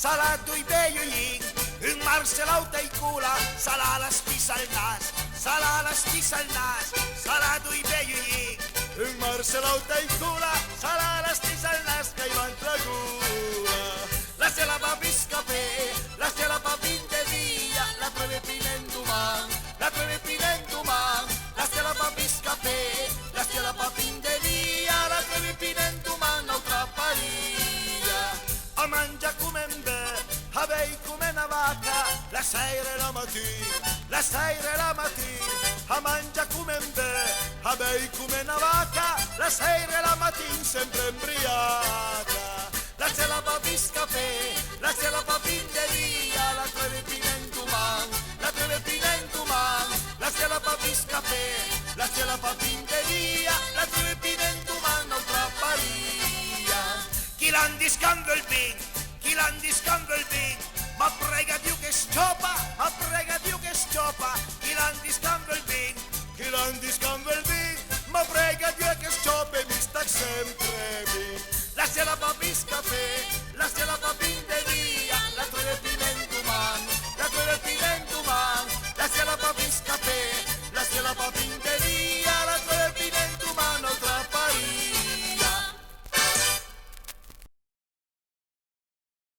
salato i beiollin, un marcelauta i cula, salà la spissa al nas, salà la spissa al nas, salato i beiollin, un marcelauta i cula, salà la spissa al nas, che i van tragula. La se la va biscapè, la se la va vinte via, la treve pinentuman, la treve pinentuman, la se la va biscapè, la se la va vinte via, la treve pinentuman, un'altra paria. A mangia come un bè, a bei come una vacca, la sera e la mattina, la sera e la mattina, a mangia come un bè, a bei come una vacca, la sera e la mattina sempre embriaca. La se la va biscapè, la se la va via, la treve pinentuman, la treve pinentuman, la se la va biscapè, la se la va via, la treve pinentuman, un'altra paria. Chi l'andiscando il vin, chi l'andiscando il vin, ma prega Dio che sciopa, ma prega Dio che sciopa, chi l'andiscando il vin, chi l'andiscando il vin, ma prega Dio che sciopa e mi sta sempre vin. La se la va biscapè,